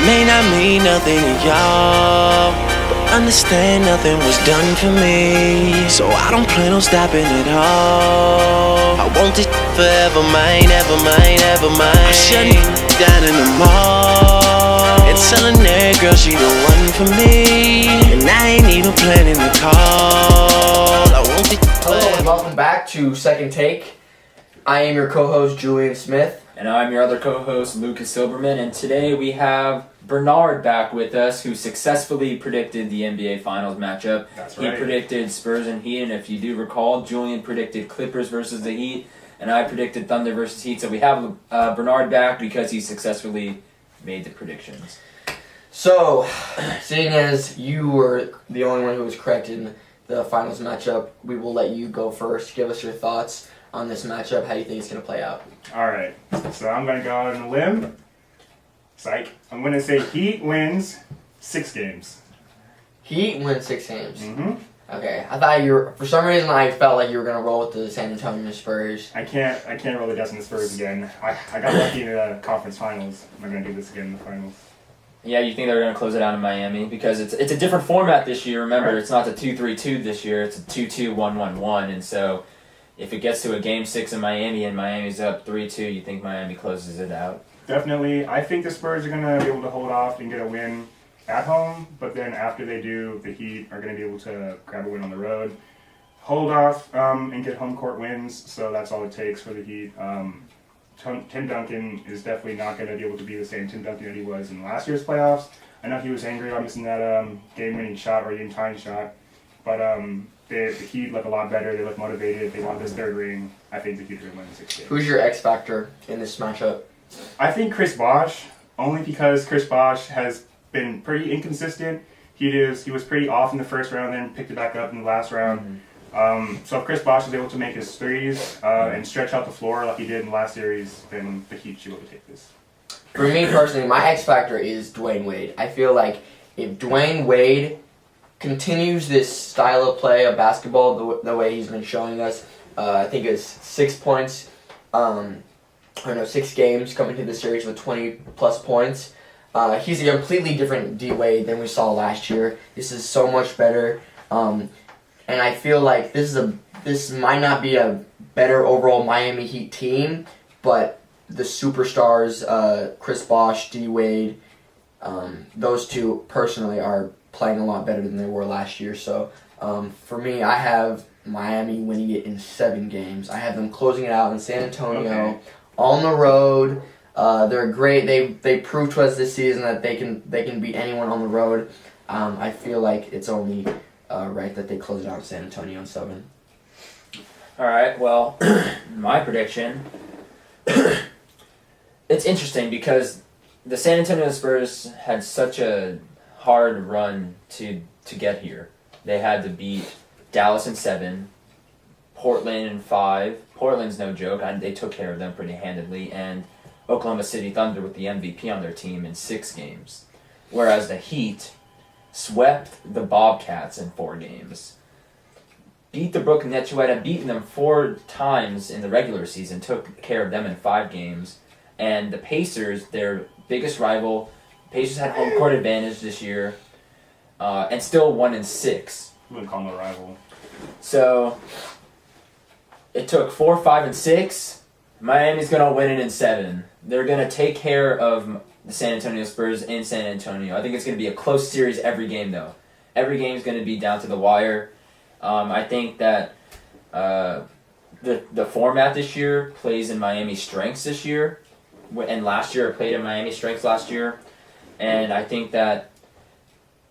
may not mean nothing to y'all, but understand nothing was done for me. So I don't plan on stopping at all. I want this forever mine, ever mine, ever mine. I'm shutting down in the mall and telling that girl she the one for me, and I ain't even planning to call. I want this. Hello and welcome back to Second Take. I am your co-host Julian Smith. And I'm your other co-host, Lucas Silberman, and today we have Bernard back with us, who successfully predicted the NBA Finals matchup. That's right. He predicted Spurs and Heat, and if you do recall, Julian predicted Clippers versus the Heat, and I predicted Thunder versus Heat. So we have Bernard back because he successfully made the predictions. So, seeing as you were the only one who was correct in the Finals matchup, we will let you go first. Give us your thoughts on this matchup, how you think it's going to play out. Alright, so I'm going to go out on a limb. Psych. I'm going to say Heat wins 6 games. Heat wins 6 games. Mm-hmm. Okay, I thought you were, for some reason I felt like you were going to roll with the San Antonio Spurs. I can't roll the dice on the Spurs again. I got lucky in the conference finals. I'm not going to do this again in the finals. Yeah, you think they're going to close it out in Miami? Because it's a different format this year. Remember, Right. It's not the 2-3-2 this year. It's a 2-2-1-1-1, and so if it gets to a Game 6 in Miami and Miami's up 3-2, you think Miami closes it out? Definitely. I think the Spurs are going to be able to hold off and get a win at home, but then after they do, the Heat are going to be able to grab a win on the road, hold off, and get home court wins, so that's all it takes for the Heat. Tim Duncan is definitely not going to be able to be the same Tim Duncan that he was in last year's playoffs. I know he was angry about missing that game-winning shot or game-tying shot, but the Heat look a lot better. They look motivated. They want this third ring. I think the Heat are going to win the 6 games. Who's your X factor in this matchup? I think Chris Bosh, only because Chris Bosh has been pretty inconsistent. He was pretty off in the first round, then picked it back up in the last round. So if Chris Bosh is able to make his threes and stretch out the floor like he did in the last series, then the Heat should be able to take this. For me personally, my X factor is Dwayne Wade. I feel like if Dwayne Wade continues this style of play of basketball the way he's been showing us, I think it's 6 points, 6 games coming to the series with 20 plus points. He's a completely different D Wade than we saw last year. This is so much better, and I feel like this might not be a better overall Miami Heat team, but the superstars, Chris Bosh, D Wade, those two personally are playing a lot better than they were last year. So for me, I have Miami winning it in 7 games. I have them closing it out in San Antonio, on the road. They're great. They proved to us this season that they can beat anyone on the road. I feel like it's only right that they close it out in San Antonio in 7. All right, well, my prediction, it's interesting because the San Antonio Spurs had such a hard run to get here. They had to beat Dallas in 7, Portland in 5. Portland's no joke. They took care of them pretty handedly, and Oklahoma City Thunder with the MVP on their team in 6 games. Whereas the Heat swept the Bobcats in 4 games. Beat the Brooklyn Nets, who had beaten them 4 times in the regular season, took care of them in 5 games. And the Pacers, their biggest rival, Pacers had home court advantage this year, and still won in 6. I wouldn't call him a rival. So it took 4, 5, and 6. Miami's going to win it in 7. They're going to take care of the San Antonio Spurs in San Antonio. I think it's going to be a close series every game, though. Every game is going to be down to the wire. I think that the format this year plays in Miami's strengths this year, and last year it played in Miami's strengths last year. And I think that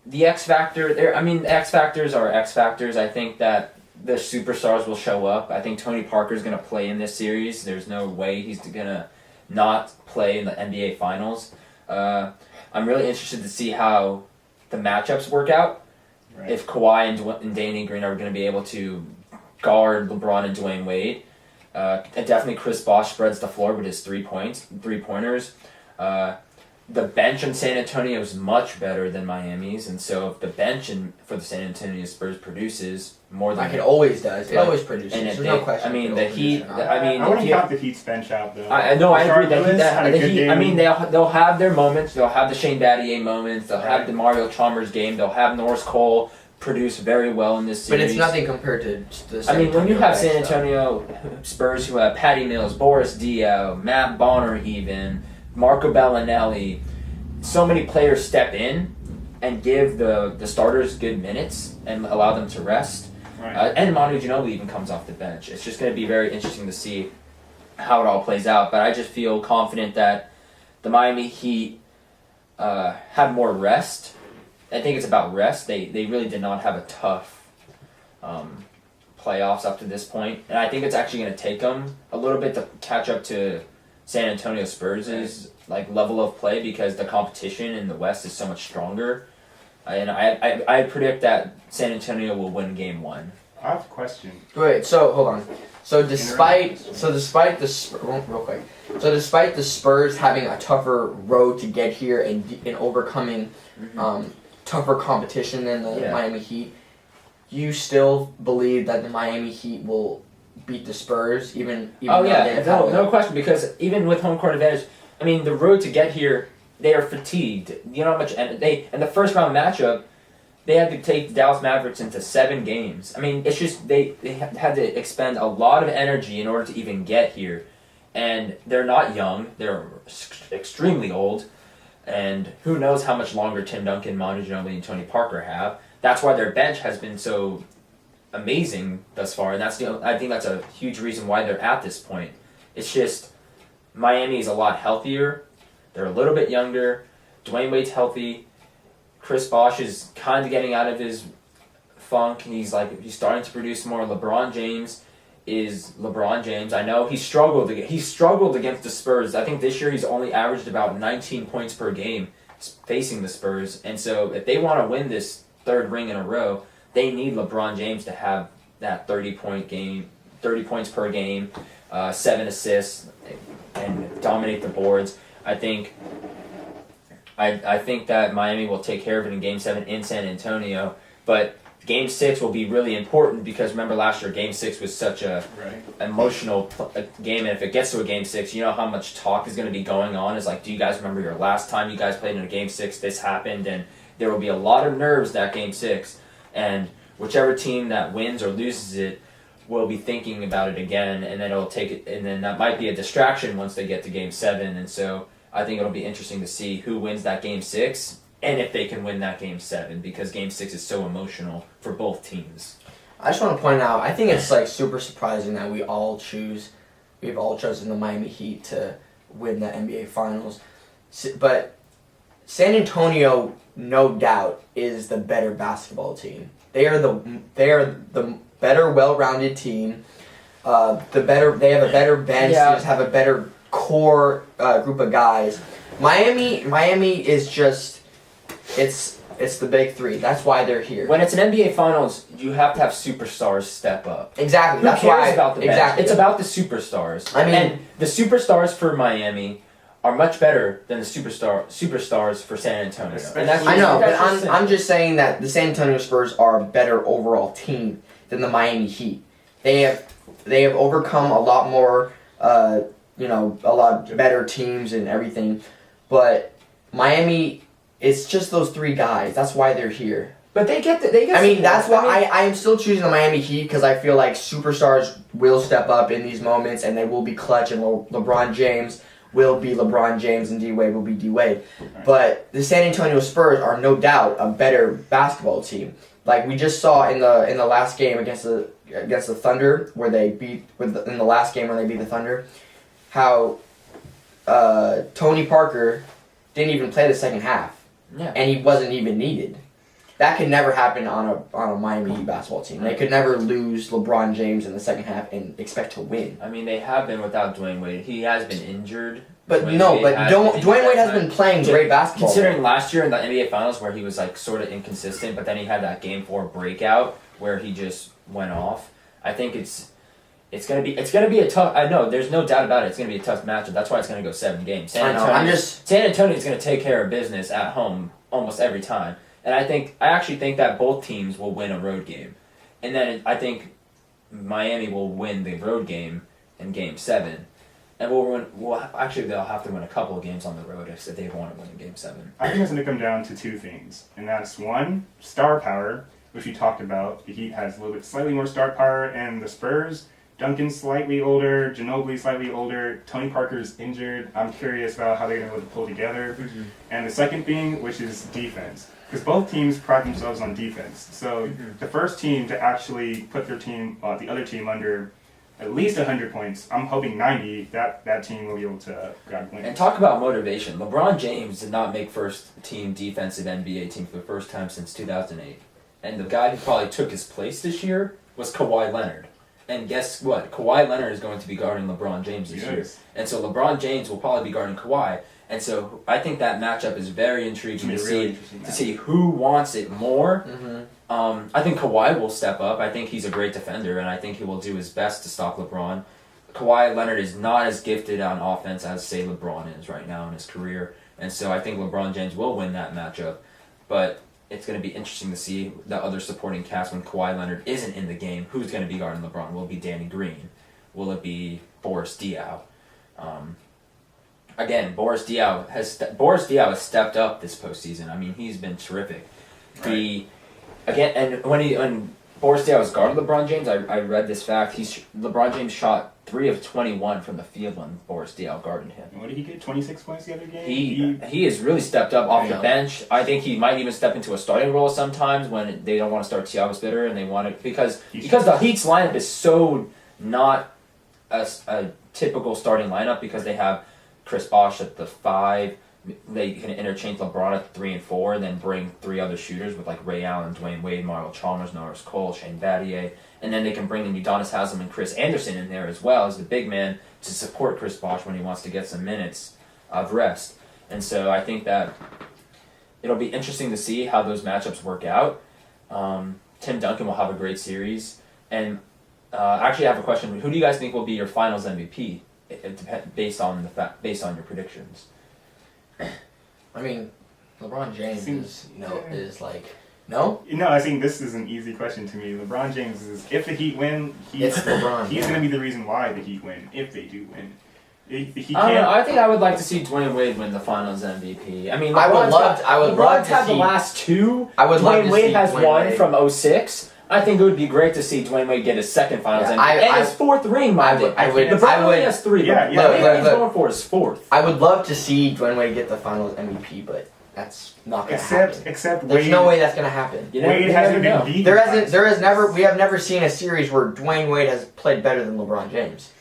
the X Factor, X Factors are X Factors. I think that the superstars will show up. I think Tony Parker's going to play in this series. There's no way he's going to not play in the NBA Finals. I'm really interested to see how the matchups work out. Right. If Kawhi and Danny Green are going to be able to guard LeBron and Dwayne Wade. And definitely Chris Bosh spreads the floor with his 3 pointers. the bench in San Antonio is much better than Miami's, and so if the bench for the San Antonio Spurs produces more than Like it always does. It Like, always produces. and if There's they, no question. I mean, if the it'll Heat. produce or not. I mean, I wouldn't if you- count the Heat's bench out though. I know. I agree. Rashard Lewis had a good game. I mean, they'll have their moments. They'll have the Shane Battier moments. They'll have Right. the Mario Chalmers game. They'll have Norris Cole produce very well in this But series. it's nothing compared to the I San mean, when you Antonio have bench, San though. Antonio Spurs who have Patty Mills, Boris Diaw, Matt Bonner, even Marco Bellinelli, so many players step in and give the starters good minutes and allow them to rest. Right. And Manu Ginobili even comes off the bench. It's just going to be very interesting to see how it all plays out. But I just feel confident that the Miami Heat have more rest. I think it's about rest. They really did not have a tough playoffs up to this point. And I think it's actually going to take them a little bit to catch up to San Antonio Spurs' like level of play because the competition in the West is so much stronger. And I predict that San Antonio will win Game 1. I have a question. Wait, so hold on. So despite the real quick. So despite the Spurs having a tougher road to get here and overcoming tougher competition than the Yeah. Miami Heat, you still believe that the Miami Heat will beat the Spurs even Oh though yeah, they've no, had no question. Because even with home court advantage, I mean the road to get here, they are fatigued. You know how much, and in the first round matchup, they had to take the Dallas Mavericks into 7 games. I mean, it's just they had to expend a lot of energy in order to even get here, and they're not young; they're extremely old, and who knows how much longer Tim Duncan, Manu Ginobili, and Tony Parker have. That's why their bench has been so amazing thus far, and I think that's a huge reason why they're at this point. It's just Miami is a lot healthier. They're a little bit younger. Dwayne Wade's healthy. Chris Bosh is kind of getting out of his funk. He's starting to produce more. LeBron James is LeBron James. I know he struggled against the Spurs. I think this year he's only averaged about 19 points per game facing the Spurs. And so if they want to win this 3rd ring in a row, they need LeBron James to have that 30 points per game, 7 assists, and dominate the boards. I think that Miami will take care of it in Game 7 in San Antonio, but Game 6 will be really important because remember last year Game 6 was such a emotional game, and if it gets to a Game 6, you know how much talk is going to be going on. Is like, do you guys remember your last time you guys played in a Game 6? This happened, and there will be a lot of nerves that Game 6, and whichever team that wins or loses it will be thinking about it again, and then it'll take it, and then that might be a distraction once they get to Game 7, and so I think it'll be interesting to see who wins that Game 6 and if they can win that Game 7 because Game 6 is so emotional for both teams. I just want to point out, I think it's like super surprising that we've all chosen the Miami Heat to win the NBA Finals. But San Antonio, no doubt, is the better basketball team. They are the better, well-rounded team. They have a better bench. Yeah. They just have a better core group of guys. Miami is just it's the big 3. That's why they're here. When it's an NBA Finals, you have to have superstars step up. Exactly. Who That's cares why about the bench? exactly. It's about the superstars. I mean- and the superstars for Miami are much better than the superstars for San Antonio. And that's I know, but that's just I'm just saying that the San Antonio Spurs are a better overall team than the Miami Heat. They have overcome a lot more, a lot better teams and everything, but Miami, it's just those 3 guys. That's why they're here. But they get. I mean, that's why I am still choosing the Miami Heat because I feel like superstars will step up in these moments and they will be clutch, and LeBron James will be LeBron James and D Wade will be D Wade. But the San Antonio Spurs are no doubt a better basketball team. Like we just saw in the last game against the Thunder, where they beat in the last game when they beat the Thunder, how Tony Parker didn't even play the second half, and he wasn't even needed. That could never happen on a Miami Heat basketball team. They could never lose LeBron James in the second half and expect to win. I mean, they have been without Dwayne Wade. He has been injured. But Dwayne no, Wade but has don't. been Dwayne injured Wade that has time. been playing great basketball. Considering last year in the NBA Finals where he was like sort of inconsistent, but then he had that Game 4 breakout where he just went off. I think it's It's gonna be a tough. I know there's no doubt about it. It's gonna be a tough matchup. That's why it's gonna go 7 games. I know. I'm just San Antonio's gonna take care of business at home almost every time, and I actually think that both teams will win a road game, and then I think Miami will win the road game in Game 7, and we'll win. Well, actually, they'll have to win a couple of games on the road if they want to win in Game 7. I think it's going to come down to 2 things, and that's one, star power, which we talked about. The Heat has a little bit slightly more star power, and the Spurs, Duncan's slightly older, Ginobili slightly older, Tony Parker's injured. I'm curious about how they're going to be able to pull together. Mm-hmm. And the second thing, which is defense. Because both teams pride themselves on defense. So the first team to actually put their team, the other team under at least 100 points, I'm hoping 90, that team will be able to grab wins. And talk about motivation. LeBron James did not make first team defensive NBA team for the first time since 2008. And the guy who probably took his place this year was Kawhi Leonard. And guess what? Kawhi Leonard is going to be guarding LeBron James this year. And so LeBron James will probably be guarding Kawhi. And so I think that matchup is very intriguing to see who wants it more. Mm-hmm. I think Kawhi will step up. I think he's a great defender, and I think he will do his best to stop LeBron. Kawhi Leonard is not as gifted on offense as, say, LeBron is right now in his career. And so I think LeBron James will win that matchup. But it's going to be interesting to see the other supporting cast when Kawhi Leonard isn't in the game. Who's going to be guarding LeBron? Will it be Danny Green? Will it be Boris Diaw? Again, Boris Diaw has stepped up this postseason. I mean, he's been terrific. Right. When Boris Diaw was guarding LeBron James, I read this fact. LeBron James shot 3 of 21 from the field when Boris Diaw guarded him. And what did he get? 26 points the other game. He has really stepped up off the bench. I think he might even step into a starting role sometimes when they don't want to start Thiago Splitter and they want to because the Heat's lineup is so not a typical starting lineup because they have Chris Bosh at the 5. They can interchange LeBron at 3 and 4, and then bring 3 other shooters with like Ray Allen, Dwayne Wade, Mario Chalmers, Norris Cole, Shane Battier, and then they can bring in Udonis Haslem and Chris Anderson in there as well as the big man to support Chris Bosh when he wants to get some minutes of rest. And so I think that it'll be interesting to see how those matchups work out. Tim Duncan will have a great series, and actually I have a question: who do you guys think will be your Finals MVP? Based on your predictions. I mean, LeBron James is like No, I think this is an easy question to me. LeBron James is, if the Heat win, it's LeBron. He's going to be the reason why the Heat win, if they do win. I think I would like to see Dwayne Wade win the Finals MVP. I mean, LeBron's had the last 2. Dwayne Wade has won from 06. I think it would be great to see Dwayne Wade get his second Finals MVP and his 4th ring. LeBron only has 3. Yeah, What he's going for is 4th. I would love to see Dwayne Wade get the Finals MVP, but that's not going to happen. Except there's no way that's going to happen. Wade hasn't been beat. We have never seen a series where Dwayne Wade has played better than LeBron James.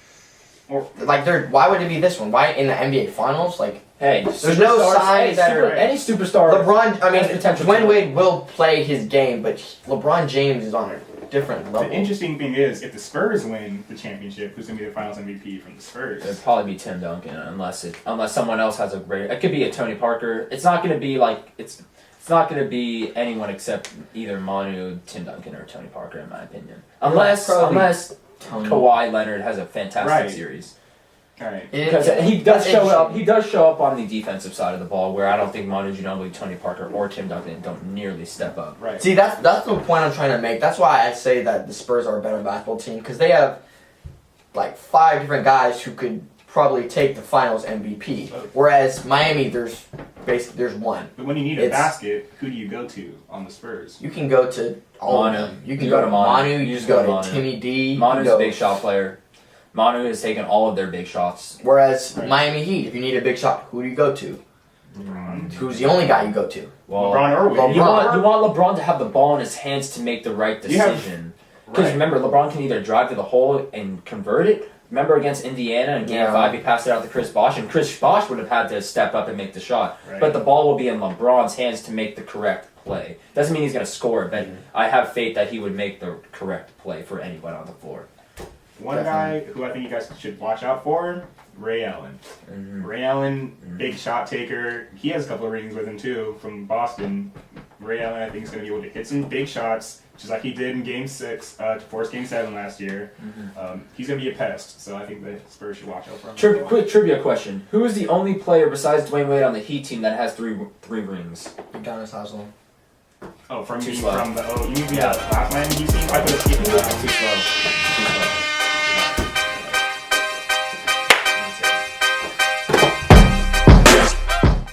Why would it be this one? Why in the NBA Finals? Hey, there's no signs that any superstar. Dwayne Wade will play his game, but LeBron James is on a different level. The interesting thing is, if the Spurs win the championship, who's going to be the Finals MVP from the Spurs? It'd probably be Tim Duncan, unless someone else has a great. It could be a Tony Parker. It's not going to be it's not going to be anyone except either Manu, Tim Duncan, or Tony Parker, in my opinion. Unless Kawhi Leonard has a fantastic series. Right. Because he does show up. He does show up on the defensive side of the ball, where I don't think Manu Ginobili, Tony Parker, or Tim Duncan don't nearly step up. Right. See, that's the point I'm trying to make. That's why I say that the Spurs are a better basketball team, because they have 5 different guys who could probably take the Finals MVP. Whereas Miami, there's one. But when you need a basket, who do you go to on the Spurs? You can go to all of them. You can go to Manu. You can go to Timmy D. Manu's a big shot player. Manu has taken all of their big shots. Whereas Miami Heat, if you need a big shot, who do you go to? LeBron. Who's the only guy you go to? Well, LeBron or Wade. You want LeBron to have the ball in his hands to make the right decision. Because remember, LeBron can either drive to the hole and convert it. Remember against Indiana in Game 5, he passed it out to Chris Bosh, and Chris Bosh would have had to step up and make the shot. Right. But the ball will be in LeBron's hands to make the correct play. Doesn't mean he's going to score, but I have faith that he would make the correct play for anyone on the floor. One guy who I think you guys should watch out for, Ray Allen. Ray Allen, big shot taker. He has a couple of rings with him too from Boston. Ray Allen, I think, is going to be able to hit some big shots, just like he did in Game 6 to force Game 7 last year. He's going to be a pest, so I think the Spurs should watch out for him. Quick trivia question: who is the only player besides Dwayne Wade on the Heat team that has three rings? Udonis Haslem. Oh, from Too the slow. you mean the last man he's seen? I thought it was Too slow.